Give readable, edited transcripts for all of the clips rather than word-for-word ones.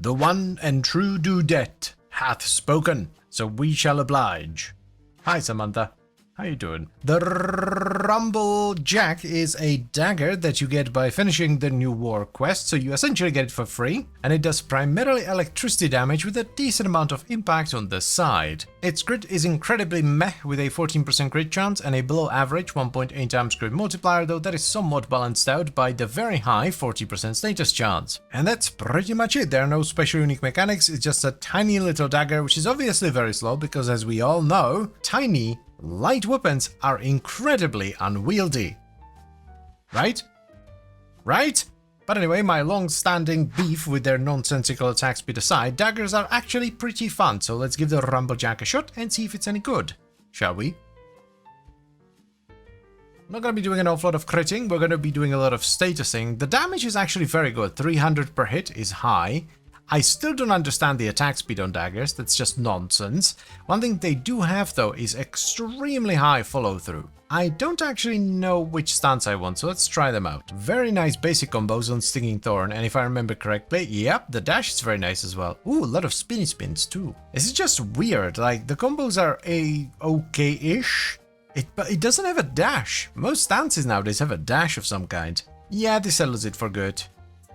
The one and true dudette hath spoken, so we shall oblige. Hi, Samantha. How you doing? The Rumblejack is a dagger that you get by finishing the new war quest, so you essentially get it for free, and it does primarily electricity damage with a decent amount of impact on the side. Its crit is incredibly meh with a 14% crit chance and a below average 1.8 times crit multiplier, though that is somewhat balanced out by the very high 40% status chance. And that's pretty much it. There are no special unique mechanics, it's just a tiny little dagger, which is obviously very slow because, as we all know, tiny light weapons are incredibly unwieldy. Right? Right? But anyway, my long-standing beef with their nonsensical attack speed aside, daggers are actually pretty fun, so let's give the Rumblejack a shot and see if it's any good. Shall we? I'm not going to be doing an awful lot of critting, we're going to be doing a lot of statusing. The damage is actually very good, 300 per hit is high. I still don't understand the attack speed on daggers, that's just nonsense. One thing they do have though is extremely high follow through. I don't actually know which stance I want, so let's try them out. Very nice basic combos on Stinging Thorn, and if I remember correctly, yep, the dash is very nice as well. Ooh, a lot of spinny spins too. This is just weird, like the combos are okay-ish, but it doesn't have a dash. Most stances nowadays have a dash of some kind. Yeah, this settles it for good.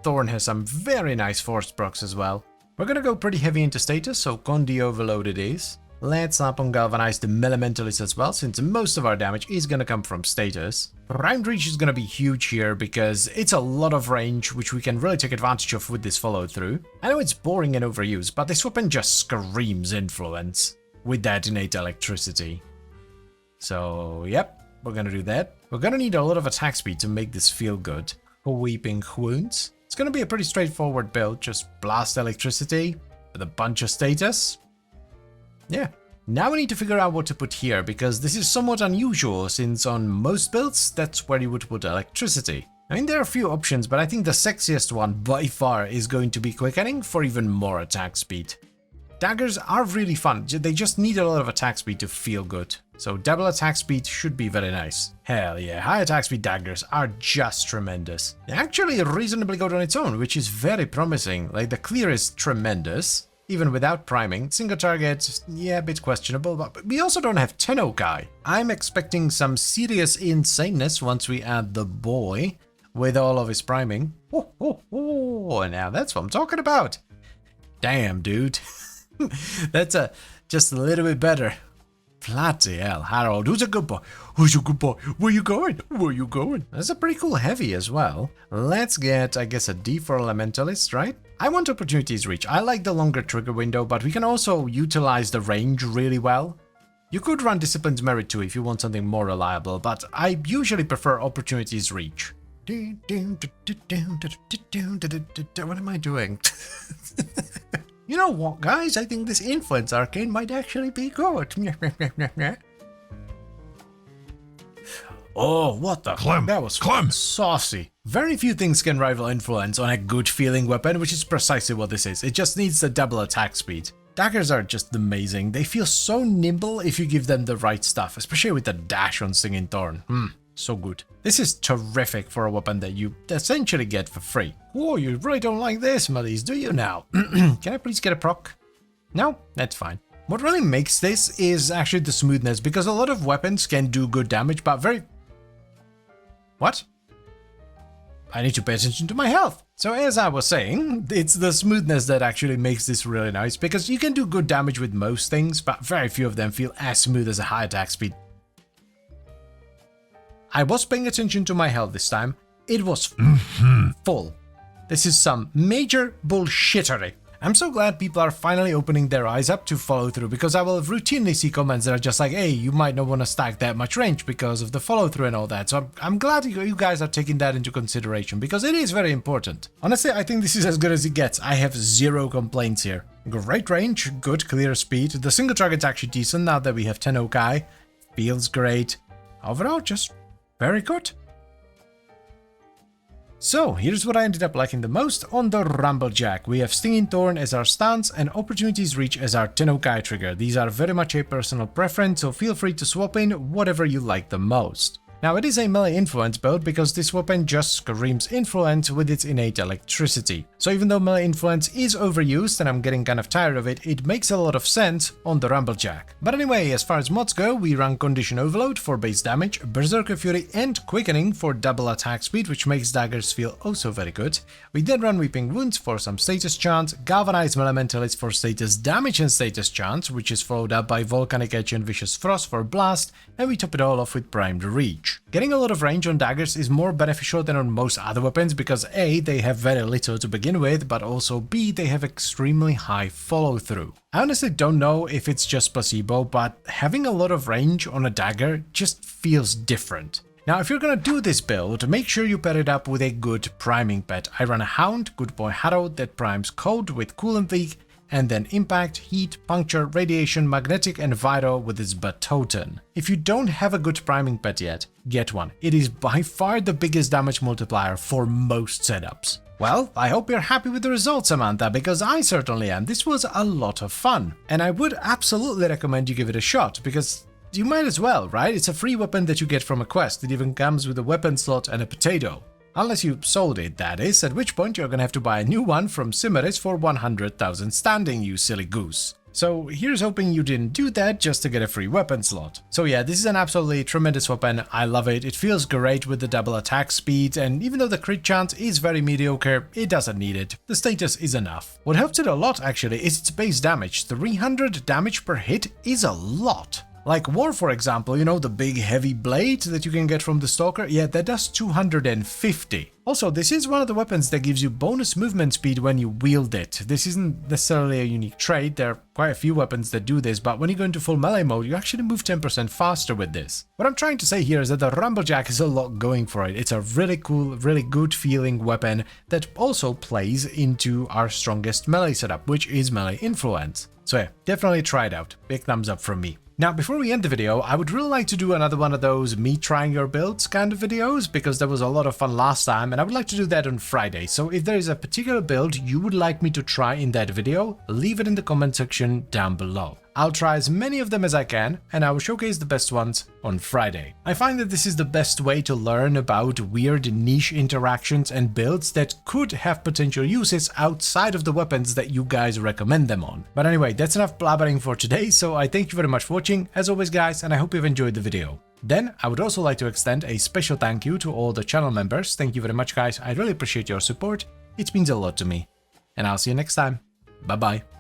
Thorn has some very nice force procs as well. We're gonna go pretty heavy into status, so Condi overload it is. Let's up on Galvanize the Elementalist as well, since most of our damage is gonna come from status. Round reach is gonna be huge here because it's a lot of range, which we can really take advantage of with this follow through. I know it's boring and overused, but this weapon just screams influence with that innate electricity. So, yep, we're gonna do that. We're gonna need a lot of attack speed to make this feel good. Weeping Wounds. It's gonna be a pretty straightforward build, just blast electricity with a bunch of status. Yeah. Now we need to figure out what to put here, because this is somewhat unusual, since on most builds, that's where you would put electricity. I mean, there are a few options, but I think the sexiest one by far is going to be Quickening for even more attack speed. Daggers are really fun, they just need a lot of attack speed to feel good. So double attack speed should be very nice. Hell yeah, high attack speed daggers are just tremendous. They're actually reasonably good on its own, which is very promising. Like, the clear is tremendous, even without priming. Single target, yeah, a bit questionable, but we also don't have Tennokai. I'm expecting some serious insaneness once we add the boy with all of his priming. Oh, now that's what I'm talking about. Damn, dude. That's just a little bit better. Bloody hell, Harold, who's a good boy? Who's a good boy? Where you going? Where you going? That's a pretty cool heavy as well. Let's get, I guess, a D for Elementalist, right? I want Opportunities Reach. I like the longer trigger window, but we can also utilize the range really well. You could run Discipline's Merit too if you want something more reliable, but I usually prefer Opportunities Reach. What am I doing? You know what, guys? I think this Influence Arcane might actually be good. Oh, what the? Clem, that was Clem. Saucy. Very few things can rival Influence on a good feeling weapon, which is precisely what this is. It just needs the double attack speed. Daggers are just amazing. They feel so nimble if you give them the right stuff, especially with the dash on Stinging Thorn. So good. This is terrific for a weapon that you essentially get for free. Oh, you really don't like this, Muddies, do you now? Can I please get a proc? No? That's fine. What really makes this is actually the smoothness, because a lot of weapons can do good damage, but very... What? I need to pay attention to my health. So as I was saying, it's the smoothness that actually makes this really nice, because you can do good damage with most things, but very few of them feel as smooth as a high attack speed. I was paying attention to my health this time. It was full. This is some major bullshittery. I'm so glad people are finally opening their eyes up to follow through, because I will routinely see comments that are just like, hey, you might not want to stack that much range because of the follow through and all that. So I'm glad you guys are taking that into consideration, because it is very important. Honestly, I think this is as good as it gets. I have zero complaints here. Great range, good clear speed. The single target's actually decent now that we have Tennokai. Feels great. Overall, just very good. So, here's what I ended up liking the most on the Rumblejack. We have Stinging Thorn as our stance and Opportunities Reach as our Tennokai trigger. These are very much a personal preference, so feel free to swap in whatever you like the most. Now it is a melee influence build because this weapon just screams influence with its innate electricity. So even though melee influence is overused and I'm getting kind of tired of it, it makes a lot of sense on the Rumblejack. But anyway, as far as mods go, we run Condition Overload for base damage, Berserker Fury and Quickening for double attack speed, which makes daggers feel also very good. We then run Weeping Wounds for some status chance, Galvanize Elementalist for status damage and status chance, which is followed up by Volcanic Edge and Vicious Frost for blast, and we top it all off with Primed Reach. Getting a lot of range on daggers is more beneficial than on most other weapons because A, they have very little to begin with, but also B, they have extremely high follow-through. I honestly don't know if it's just placebo, but having a lot of range on a dagger just feels different. Now, if you're gonna do this build, make sure you pair it up with a good priming pet. I run a Hound, Good Boy Harrow, that primes Cold with Coolant Leak, and then Impact, Heat, Puncture, Radiation, Magnetic and Vital with its Batoten. If you don't have a good priming pet yet, get one. It is by far the biggest damage multiplier for most setups. Well, I hope you're happy with the results, Samantha, because I certainly am. This was a lot of fun. And I would absolutely recommend you give it a shot, because you might as well, right? It's a free weapon that you get from a quest. It even comes with a weapon slot and a potato. Unless you sold it, that is, at which point you're gonna have to buy a new one from Cimeris for 100,000 standing, you silly goose. So here's hoping you didn't do that just to get a free weapon slot. So yeah, this is an absolutely tremendous weapon, I love it, it feels great with the double attack speed, and even though the crit chance is very mediocre, it doesn't need it. The status is enough. What helps it a lot actually is its base damage. 300 damage per hit is a lot. Like War, for example, you know, the big heavy blade that you can get from the Stalker? Yeah, that does 250. Also, this is one of the weapons that gives you bonus movement speed when you wield it. This isn't necessarily a unique trait, there are quite a few weapons that do this, but when you go into full melee mode, you actually move 10% faster with this. What I'm trying to say here is that the Rumblejack has a lot going for it. It's a really cool, really good feeling weapon that also plays into our strongest melee setup, which is melee influence. So yeah, definitely try it out. Big thumbs up from me. Now, before we end the video, I would really like to do another one of those me trying your builds kind of videos, because there was a lot of fun last time, and I would like to do that on Friday. So if there is a particular build you would like me to try in that video, leave it in the comment section down below. I'll try as many of them as I can, and I will showcase the best ones on Friday. I find that this is the best way to learn about weird niche interactions and builds that could have potential uses outside of the weapons that you guys recommend them on. But anyway, that's enough blabbering for today, so I thank you very much for watching, as always guys, and I hope you've enjoyed the video. Then, I would also like to extend a special thank you to all the channel members. Thank you very much guys, I really appreciate your support, it means a lot to me. And I'll see you next time. Bye bye.